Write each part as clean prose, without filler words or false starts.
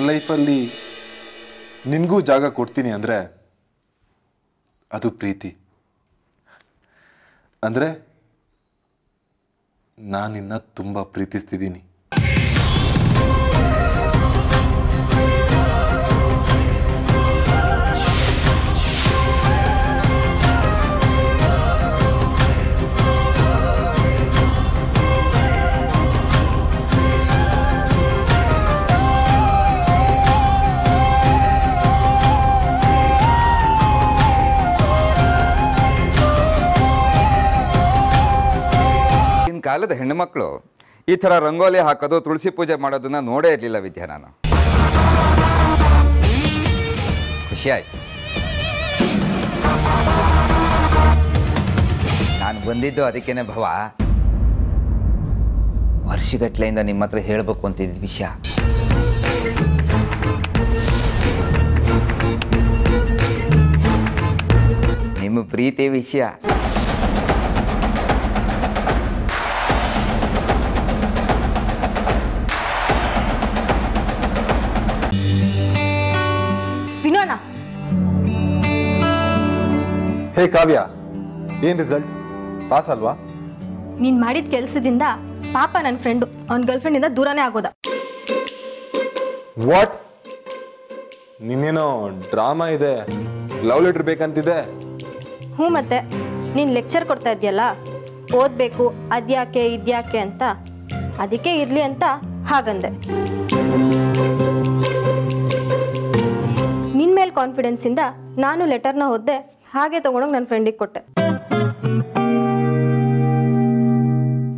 ನನ್ನ ಲೈಫಲ್ಲಿ ನಿನಗೂ ಜಾಗ ಕೊಡ್ತೀನಿ ಅಂದರೆ ಅದು ಪ್ರೀತಿ. ಅಂದರೆ ನಾನು ನಿನ್ನ ತುಂಬ ಪ್ರೀತಿಸ್ತಿದ್ದೀನಿ. ಕಾಲದ ಹೆಣ್ಣುಮಕ್ಕಳು ಈ ಥರ ರಂಗೋಲಿ ಹಾಕೋದು ತುಳಸಿ ಪೂಜೆ ಮಾಡೋದನ್ನ ನೋಡೇ ಇರಲಿಲ್ಲ ವಿದ್ಯಾ. ನಾನು ಖುಷಿ ಆಯ್ತು. ನಾನು ಬಂದಿದ್ದು ಅದಕ್ಕೇನೆ ಭವ. ವರ್ಷಗಟ್ಲೆಯಿಂದ ನಿಮ್ಮ ಹತ್ರ ಹೇಳಬೇಕು ಅಂತಿದ್ದ ವಿಷಯ. ನಿಮ್ಮ ಪ್ರೀತಿ ವಿಷಯ. ಹೇ ಕಾವ್ಯ, ಏನ್ ರಿಸಲ್ಟ್? ಪಾಸ್ ಅಲ್ವಾ? ನೀನ್ ಮಾಡಿದ ಕೆಲಸದಿಂದ ಪಾಪ ನನ್ನ ಫ್ರೆಂಡು ಅವನ ಗರ್ಲ್ ಫ್ರೆಂಡ್ ಇಂದ ದೂರನೇ ಆಗೋದ. ವಾಟ್? ನಿನ್ನೇನೋ ಡ್ರಾಮಾ ಇದೆ, ಲವ್ ಲೆಟರ್ ಬೇಕಂತಿದೆ. ಹ್ಞೂ, ಮತ್ತೆ ನೀನ್ ಲೆಕ್ಚರ್ ಕೊಡ್ತಾ ಇದೆಯಲ್ಲ, ಓದ್ಬೇಕು ಅದ್ಯಾಕೆ ಇದ್ಯಾಕೆ ಅಂತ, ಅದಕ್ಕೆ ಇರ್ಲಿ ಅಂತ ಹಾಗಂದೆ. ನಿನ್ ಮೇಲೆ ಕಾನ್ಫಿಡೆನ್ಸ್ ಇಂದ ನಾನು ಲೆಟರ್ನ ಓದ್ದೆ, ಹಾಗೆ ತಗೊಂಡೋಗಿ ನನ್ನ ಫ್ರೆಂಡಿಗೆ ಕೊಟ್ಟೆ.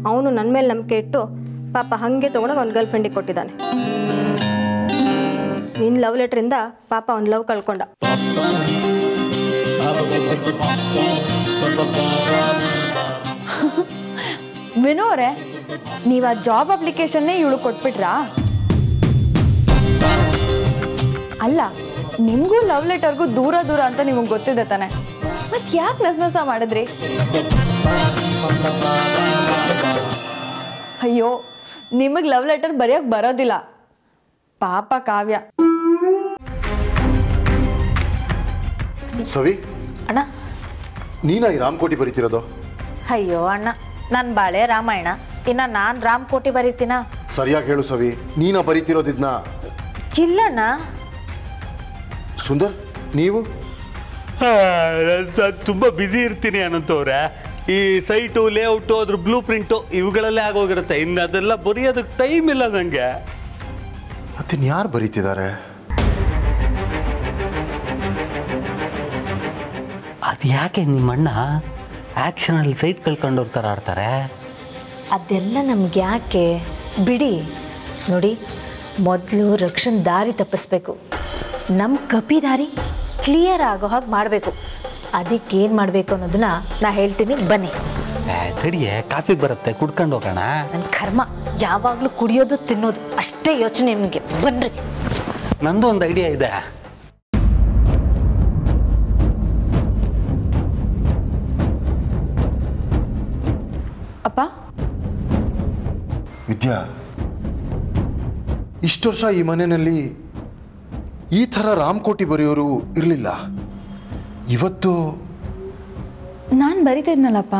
ಅವನು ನನ್ನ ಮೇಲೆ ನಂಬಿಕೆ ಇಟ್ಟು ಪಾಪ ಹಾಗೆ ತಗೊಂಡೋಗಿ ಅವ್ನ ಗರ್ಲ್ ಫ್ರೆಂಡಿಗೆ ಕೊಟ್ಟಿದ್ದಾನೆ. ನಿನ್ನ ಲವ್ ಲೆಟ್ರಿಂದ ಪಾಪ ಅವ್ನ ಲವ್ ಕಳ್ಕೊಂಡ. ವಿನು ಅವರೇ, ನೀವು ಆ ಜಾಬ್ ಅಪ್ಲಿಕೇಶನ್ನೇ ಇವಳು ಕೊಟ್ಬಿಟ್ರಾ? ಅಲ್ಲ, ನಿಮಗೂ ಲವ್ ಲೆಟರ್ಗೂ ದೂರ ದೂರ ಅಂತ ನಿಮಗೆ ಗೊತ್ತಿದೆ ತಾನೆ, ಮತ್ತೆ ಯಾಕೆ ನಸ ಮಾಡಿದ್ರಿ? ಅಯ್ಯೋ, ನಿಮಗೆ ಲವ್ ಲೆಟರ್ ಬರೆಯೋಕೆ ಬರೋದಿಲ್ಲ. ಪಾಪ ಕಾವ್ಯ. ಸವಿ ಅಣ್ಣ, ನೀನಾ ಈ ರಾಮಕೋಟಿ ಬರೀತಿರೋದು? ಅಯ್ಯೋ ಅಣ್ಣ, ನನ್ನ ಬಾಳೆ ರಾಮಾಯಣ, ಇನ್ನು ನಾನು ರಾಮಕೋಟಿ ಬರೀತೀನ? ಸರಿಯಾಗಿ ಹೇಳು ಸವಿ, ನೀನಾ ಬರೀತಿರೋದಿದ್ನ? ಇಲ್ಲಣ್ಣ. ಸುಂದರ್, ನೀವು? ತುಂಬ ಬ್ಯುಸಿ ಇರ್ತೀನಿ ಅನ್ನಂತವ್ರೆ. ಈ ಸೈಟು, ಲೇಔಟು, ಅದ್ರ ಬ್ಲೂ ಪ್ರಿಂಟು ಇವುಗಳಲ್ಲೇ ಆಗೋಗಿರುತ್ತೆ. ಇನ್ನು ಅದೆಲ್ಲ ಬರೆಯೋದಕ್ಕೆ ಟೈಮ್ ಇಲ್ಲ ನನಗೆ. ಮತ್ತಿನ್ಯಾರು ಬರೀತಿದ್ದಾರೆ? ಅದು ಯಾಕೆ ನಿಮ್ಮಣ್ಣ ಆ್ಯಕ್ಷನಲ್ಲಿ ಸೈಟ್ ಕಳ್ಕೊಂಡವ್ರ ಥರ ಆಡ್ತಾರೆ? ಅದೆಲ್ಲ ನಮ್ಗೆ ಯಾಕೆ ಬಿಡಿ. ನೋಡಿ, ಮೊದಲು ರಕ್ಷಣ್ ದಾರಿ ತಪ್ಪಿಸ್ಬೇಕು, ನಮ್ಮ ಕಪಿ ದಾರಿ ಕ್ಲಿಯರ್ ಆಗೋ ಹಾಗೆ ಮಾಡಬೇಕು. ಅದಕ್ಕೇನು ಮಾಡಬೇಕು ಅನ್ನೋದನ್ನ ನಾ ಹೇಳ್ತೀನಿ, ಬನ್ನಿ. ತಡಿಯೇ, ಕಾಫಿ ಬರುತ್ತೆ, ಕುಡ್ಕೊಂಡು ಹೋಗೋಣ. ನನ್ನ ಕರ್ಮ, ಯಾವಾಗಲೂ ಕುಡಿಯೋದು ತಿನ್ನೋದು ಅಷ್ಟೇ ಯೋಚನೆ ನಿಮಗೆ. ಬನ್ನಿರಿ. ನಂದು ಒಂದು ಐಡಿಯಾ ಇದೆ. ಅಪ್ಪ, ವಿದ್ಯಾ, ಇಷ್ಟು ವರ್ಷ ಈ ಮನೆಯಲ್ಲಿ ಈ ಥರ ರಾಮಕೋಟಿ ಬರೆಯೋರು ಇರಲಿಲ್ಲ. ಇವತ್ತು ನಾನು ಬರಿತಿದ್ನಲ್ಲಪ್ಪ.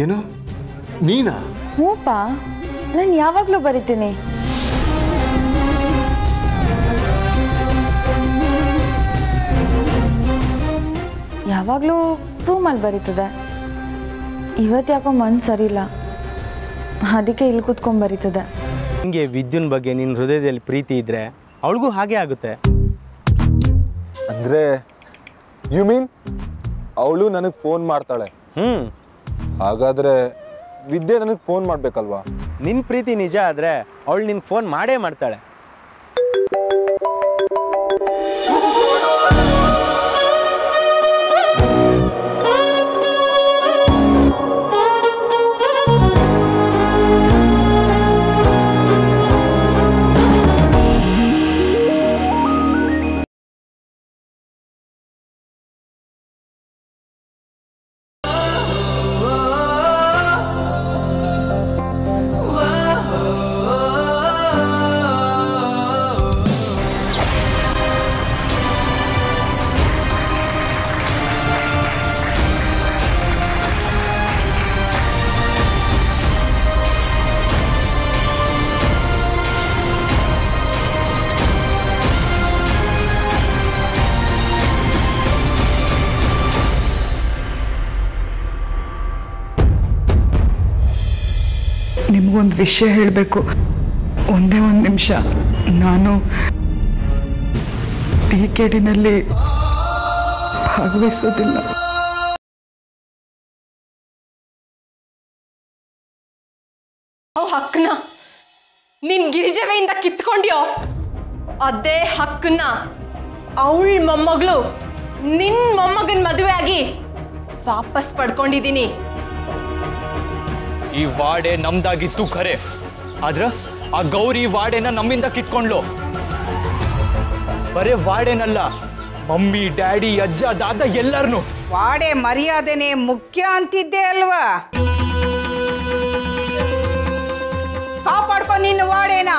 ಏನು, ನೀನಾ? ಹ್ಞೂಪ್ಪ, ನಾನು ಯಾವಾಗಲೂ ಬರಿತೀನಿ. ಯಾವಾಗಲೂ ರೂಮಲ್ಲಿ ಬರೀತದೆ. ಇವತ್ತು ಯಾಕೋ ಮನ್ಸು ಸರಿ ಇಲ್ಲ, ಅದಕ್ಕೆ ಇಲ್ಲಿ ಕೂತ್ಕೊಂಡು ಬರೀತದೆ. ನಿಮಗೆ ವಿದ್ಯುನ್ ಬಗ್ಗೆ ನಿನ್ನ ಹೃದಯದಲ್ಲಿ ಪ್ರೀತಿ ಇದ್ದರೆ ಅವಳಿಗೂ ಹಾಗೆ ಆಗುತ್ತೆ. ಅಂದರೆ ಯು ಮೀನ್ ಅವಳು ನನಗೆ ಫೋನ್ ಮಾಡ್ತಾಳೆ? ಹಾಗಾದರೆ ವಿದ್ಯೆ ನನಗೆ ಫೋನ್ ಮಾಡಬೇಕಲ್ವಾ? ನಿನ್ನ ಪ್ರೀತಿ ನಿಜ ಆದರೆ ಅವಳು ನಿನ್ಗೆ ಫೋನ್ ಮಾಡೇ ಮಾಡ್ತಾಳೆ. ನಿಮಗೊಂದು ವಿಷಯ ಹೇಳಬೇಕು. ಒಂದೇ ಒಂದು ನಿಮಿಷ. ನಾನು PKDನಲ್ಲಿ ಭಾಗವಹಿಸೋದಿಲ್ಲ. ಹಕ್ಕನ್ನ ನಿನ್ ಗಿರಿಜವೆಯಿಂದ ಕಿತ್ಕೊಂಡ್ಯೋ, ಅದೇ ಹಕ್ಕನ್ನ ಅವಳ ಮೊಮ್ಮಗಳು ನಿನ್ ಮೊಮ್ಮಗನ್ ಮದುವೆ ಆಗಿ ವಾಪಸ್ ಪಡ್ಕೊಂಡಿದ್ದೀನಿ. ಈ ವಾಡೆ ನಮ್ದಾಗಿತ್ತು ಖರೆ, ಆದ್ರ ಆ ಗೌರಿ ವಾಡೆನ ನಮ್ಮಿಂದ ಕಿತ್ಕೊಂಡ್ಲು. ಬರೇ ವಾಡೆನಲ್ಲ, ಮಮ್ಮಿ ಡ್ಯಾಡಿ ಅಜ್ಜ ದಾದ ಎಲ್ಲರನ್ನು. ವಾಡೆ ಮರ್ಯಾದೆನೇ ಮುಖ್ಯ ಅಂತಿದ್ದೆ ಅಲ್ವಾ? ಕಾಪಾಡ್ಕೊ ನಿನ್ನ ವಾಡೆನ.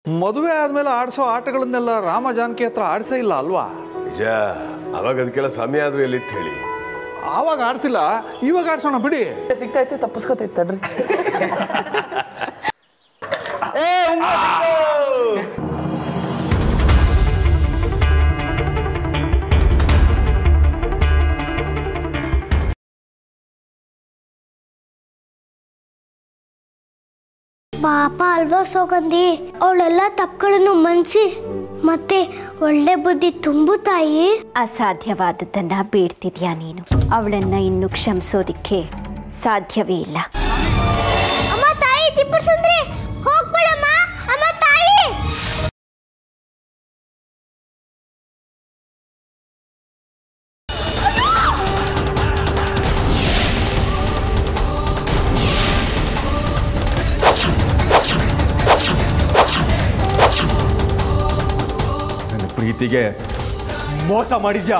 ಮದುವೆ ಆದ್ಮೇಲೆ ಆಡಿಸೋ ಆಟಗಳನ್ನೆಲ್ಲ ರಾಮ ಜಾನಕಿ ಹತ್ರ ಆಡಿಸೇ ಇಲ್ಲ ಅಲ್ವಾ? ನಿಜ. ಅವಾಗ ಅದಕ್ಕೆಲ್ಲ ಸಮಯ ಆದ್ರೂ ಎಲ್ಲಿತ್ತು ಹೇಳಿ. ಆವಾಗ ಆಡ್ಸಿಲ್ಲ, ಇವಾಗ ಆಡ್ಸೋಣ ಬಿಡಿ. ಸಿಗ್ತೈತೆ ತಪ್ಪಿಸ್ಕೊತೈತೆ ತಡ್ರಿ. ಪಾಪ ಅಲ್ವಾ ಸೌಗಂಧಿ, ಅವಳೆಲ್ಲ ತಪ್ಪುಗಳನ್ನು ಮನ್ಸಿ ಮತ್ತೆ ಒಳ್ಳೆ ಬುದ್ಧಿ ತುಂಬು ತಾಯಿ. ಅಸಾಧ್ಯವಾದದ್ದನ್ನ ಬೇಡ್ತಿದ್ಯಾ ನೀನು? ಅವಳನ್ನ ಇನ್ನು ಕ್ಷಮಿಸೋದಿಕ್ಕೆ ಸಾಧ್ಯವೇ ಇಲ್ಲ. ಅಮ್ಮ ತಾಯಿ ತಿಪ್ಪರ ಸುಂದ್ರಿ, ಹೋಗ್ಬೇಡಮ್ಮ. ಅಮ್ಮ ತಾಯಿ. ಪ್ರೀತಿಗೆ ಮೋಸ ಮಾಡಿದ್ಯಾ?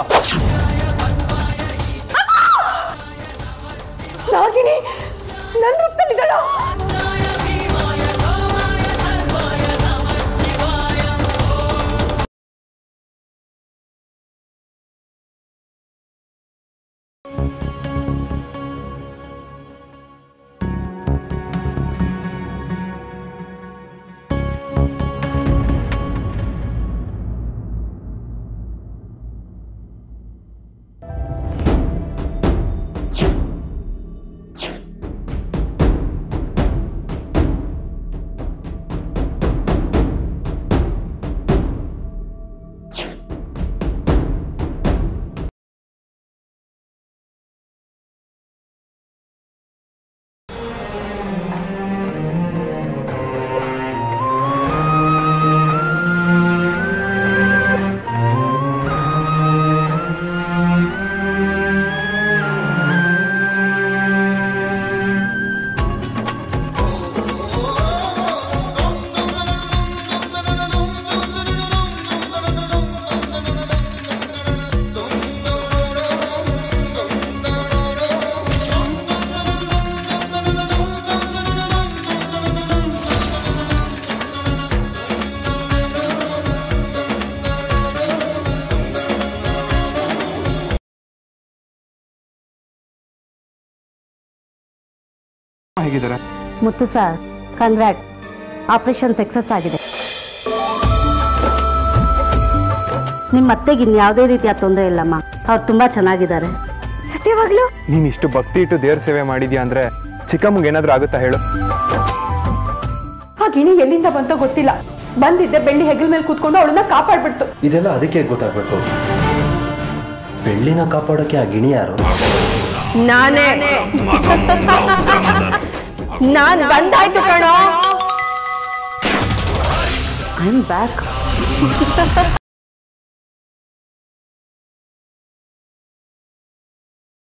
ನಾಗಿನಿ ನನ್ನ ರೂಪದಲ್ಲಿದ್ದಾಳ. ಹೇಗಿದ್ದಾರೆ? ಮುತ್ತು ಸರ್, ಕಂಗ್ರಾಟ್, ಆಪರೇಷನ್ ಸಕ್ಸಸ್ ಆಗಿದೆ. ನಿಮ್ಮ ಅತ್ತೆಗೆ ಇನ್ಯಾವುದೇ ರೀತಿಯ ತೊಂದರೆ ಇಲ್ಲಮ್ಮ, ಅವ್ರು ತುಂಬಾ ಚೆನ್ನಾಗಿದ್ದಾರೆ. ಸತ್ಯವಾಗ್ಲೂ? ನೀನ್ ಇಷ್ಟು ಭಕ್ತಿ ಇಟ್ಟು ದೇವ್ರ ಸೇವೆ ಮಾಡಿದ್ಯಾ ಅಂದ್ರೆ ಚಿಕ್ಕಮ್ಮಗೆ ಏನಾದ್ರೂ ಆಗುತ್ತಾ ಹೇಳು? ಆ ಗಿಣಿ ಎಲ್ಲಿಂದ ಬಂತೋ ಗೊತ್ತಿಲ್ಲ, ಬಂದಿದ್ದೆ ಬೆಳ್ಳಿ ಹೆಗಲ್ ಮೇಲೆ ಕೂತ್ಕೊಂಡು ಅವಳನ್ನ ಕಾಪಾಡ್ಬಿಡ್ತು. ಇದೆಲ್ಲ ಅದಕ್ಕೆ ಗೊತ್ತಾಗ್ಬೇಕು. ಬೆಳ್ಳಿನ ಕಾಪಾಡೋಕೆ ಆ ಗಿಣಿ ಯಾರು? ನಾನೇ. ನಾನ್ ಬಂದಾಯ್ತು ಕಣೋ. I am back.